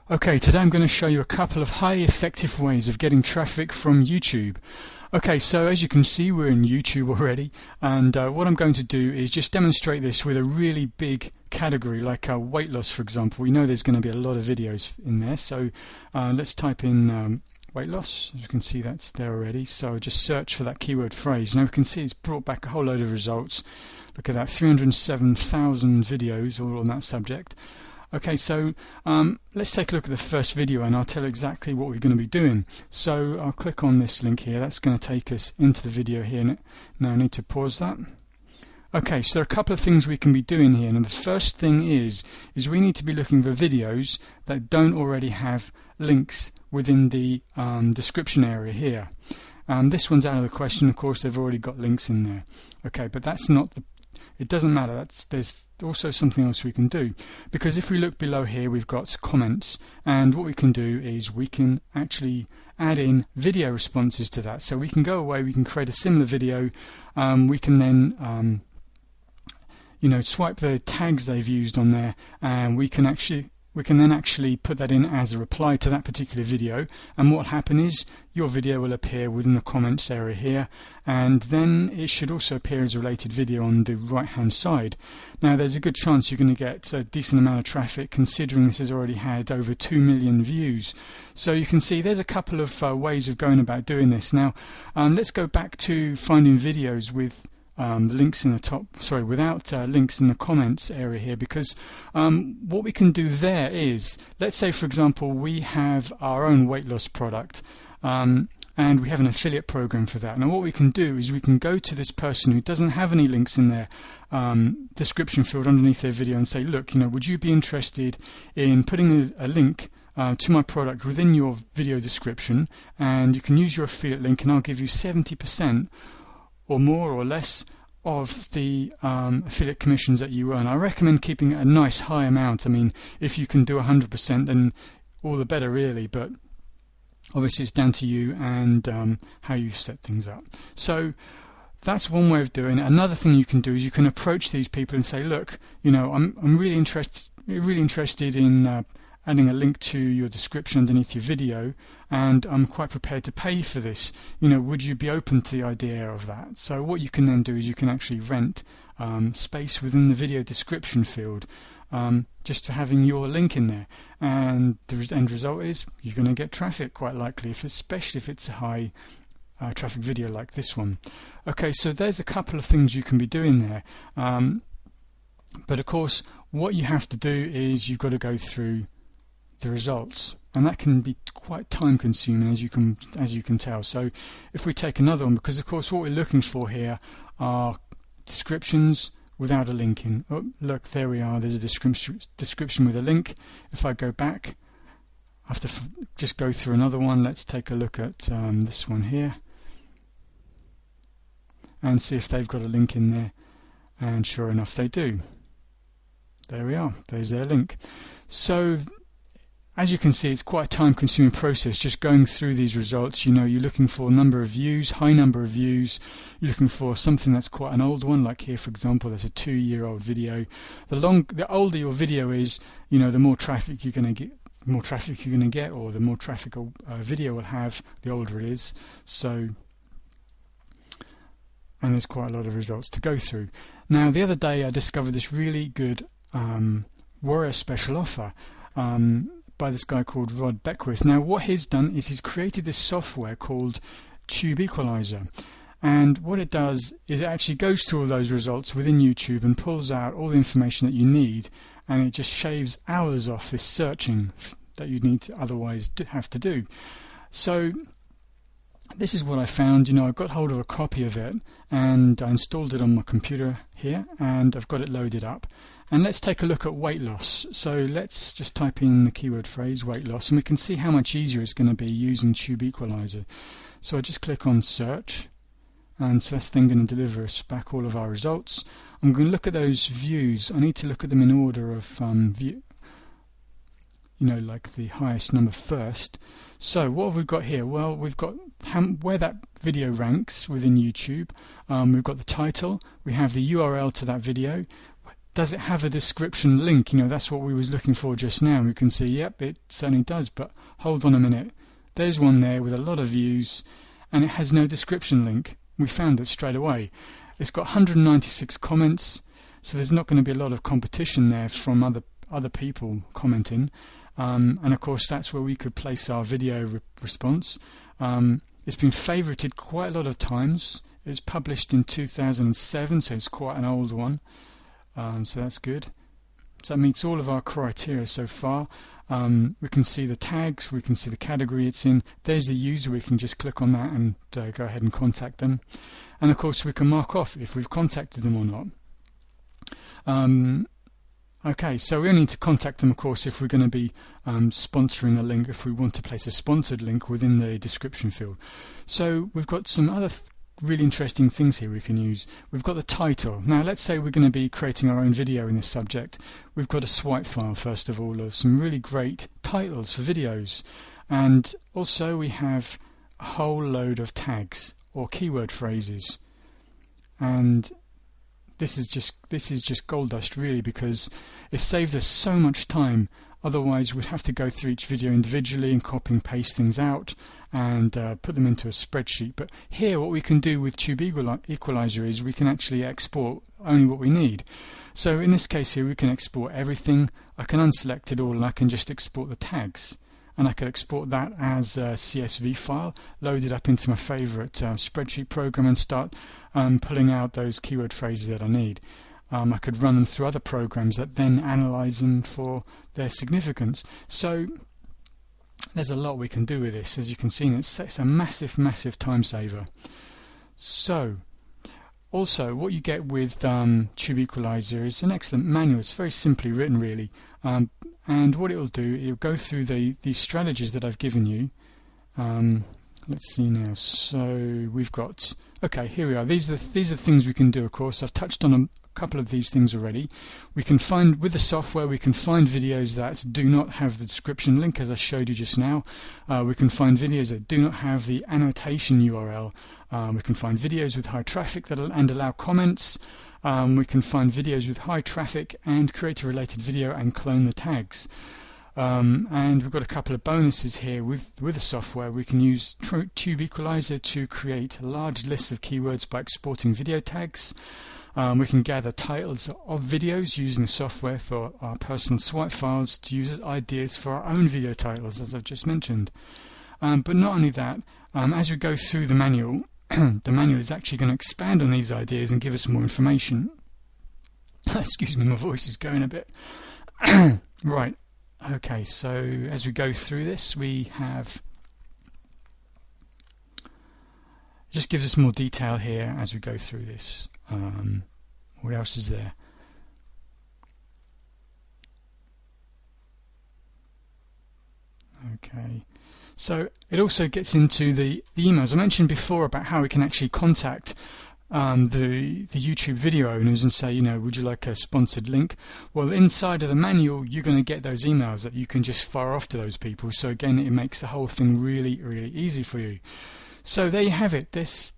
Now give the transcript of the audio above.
Okay, today I'm going to show you a couple of highly effective ways of getting traffic from YouTube. Okay, so as you can see, we're in YouTube already, and what I'm going to do is just demonstrate this with a really big category like weight loss, for example. We know there's going to be a lot of videos in there, so let's type in weight loss. As you can see, that's there already, so just search for that keyword phrase. Now we can see it's brought back a whole load of results. Look at that, 307,000 videos all on that subject. Okay, so let's take a look at the first video and I'll tell you exactly what we're going to be doing. So I'll click on this link here. That's going to take us into the video here. Now I need to pause that. Okay, so there are a couple of things we can be doing here. And the first thing is we need to be looking for videos that don't already have links within the description area here. This one's out of the question. Of course, they've already got links in there. Okay, but that's not the it doesn't matter. There's also something else we can do, because if we look below here we've got comments, and what we can do is we can actually add in video responses to that. So we can go away, we can create a similar video, we can then swipe the tags they've used on there, and we can then actually put that in as a reply to that particular video, and what will happen is your video will appear within the comments area here, and then it should also appear as a related video on the right hand side. Now there's a good chance you're going to get a decent amount of traffic, considering this has already had over 2 million views. So you can see there's a couple of ways of going about doing this. Now let's go back to finding videos with the links in the top, without links in the comments area here, because what we can do there is, let's say for example we have our own weight loss product and we have an affiliate program for that. Now what we can do is we can go to this person who doesn't have any links in their description field underneath their video and say, look, would you be interested in putting a link to my product within your video description, and you can use your affiliate link and I'll give you 70% or more or less of the affiliate commissions that you earn. I recommend keeping a nice high amount. I mean, if you can do 100%, then all the better really, but obviously it's down to you and how you set things up. So that's one way of doing it. Another thing you can do is you can approach these people and say, look, I'm really interested in adding a link to your description underneath your video, and I'm quite prepared to pay for this. Would you be open to the idea of that? So what you can then do is you can actually rent space within the video description field, just for having your link in there, and the end result is you're going to get traffic quite likely, especially if it's a high traffic video like this one. Okay, so there's a couple of things you can be doing there, but of course what you have to do is you've got to go through the results, and that can be quite time consuming, as you can tell. So if we take another one, because of course what we're looking for here are descriptions without a link in. Oh, look, there we are, there's a description with a link. If I go back, I have to just go through another one. Let's take a look at this one here and see if they've got a link in there, and sure enough they do. There we are, there's their link. So as you can see, it's quite a time-consuming process just going through these results. You're looking for a number of views, high number of views. You're looking for something that's quite an old one, like here, for example, there's a 2-year-old video. The older your video is, the more traffic you're going to get, or the more traffic a video will have, the older it is. So, and there's quite a lot of results to go through. Now, the other day I discovered this really good Warrior special offer by this guy called Rod Beckwith. Now what he's done is he's created this software called Tube Equalizer, and what it does is it actually goes through all those results within YouTube and pulls out all the information that you need, and it just shaves hours off this searching that you'd need to otherwise have to do. So this is what I found. I got hold of a copy of it and I installed it on my computer here, and I've got it loaded up. And let's take a look at weight loss. So let's just type in the keyword phrase weight loss, and we can see how much easier it's going to be using Tube Equalizer. So I just click on search, and so that's then going to deliver us back all of our results. I'm going to look at those views. I need to look at them in order of view, like the highest number first. So what have we got here? Well, we've got where that video ranks within YouTube. We've got the title, we have the URL to that video, does it have a description link? You know, that's what we was looking for just now. We can see, yep, it certainly does, but hold on a minute. There's one there with a lot of views, and it has no description link. We found it straight away. It's got 196 comments, so there's not going to be a lot of competition there from other people commenting. And of course, that's where we could place our video response. It's been favorited quite a lot of times. It was published in 2007, so it's quite an old one. So that's good. So that meets all of our criteria so far. We can see the tags, we can see the category it's in. There's the user, we can just click on that and go ahead and contact them. And of course we can mark off if we've contacted them or not. Okay, so we only need to contact them, of course, if we're going to be sponsoring a link, if we want to place a sponsored link within the description field. So we've got some other really interesting things here we can use. We've got the title. Now let's say we're going to be creating our own video in this subject. We've got a swipe file first of all of some really great titles for videos, and also we have a whole load of tags or keyword phrases, and this is just gold dust really, because it saved us so much time. Otherwise we'd have to go through each video individually and copy and paste things out and put them into a spreadsheet. But here what we can do with Tube Equalizer is we can actually export only what we need. So in this case here we can export everything. I can unselect it all and I can just export the tags, and I could export that as a CSV file, load it up into my favorite spreadsheet program and start pulling out those keyword phrases that I need. I could run them through other programs that then analyze them for their significance. So there's a lot we can do with this. As you can see, it's a massive time saver. So also what you get with Tube Equalizer is an excellent manual. It's very simply written really, and what it will do, it will go through these strategies that I've given you. Let's see now. So we've got, okay, here we are. These are things we can do. Of course, I've touched on a couple of these things already. We can find, with the software, we can find videos that do not have the description link, as I showed you just now. We can find videos that do not have the annotation URL. We can find videos with high traffic and allow comments. We can find videos with high traffic and create a related video and clone the tags. And we've got a couple of bonuses here with the software. We can use Tube Equalizer to create large lists of keywords by exporting video tags. We can gather titles of videos using the software for our personal swipe files to use as ideas for our own video titles, as I've just mentioned. But not only that, as we go through the manual, the manual is actually going to expand on these ideas and give us more information. Excuse me, my voice is going a bit. Right, okay, so as we go through this, we have, just gives us more detail here as we go through this. What else is there? Okay, so it also gets into the emails. I mentioned before about how we can actually contact the YouTube video owners and say, you know, would you like a sponsored link? Well, inside of the manual you're going to get those emails that you can just fire off to those people. So again, it makes the whole thing really easy for you. So there you have it. There's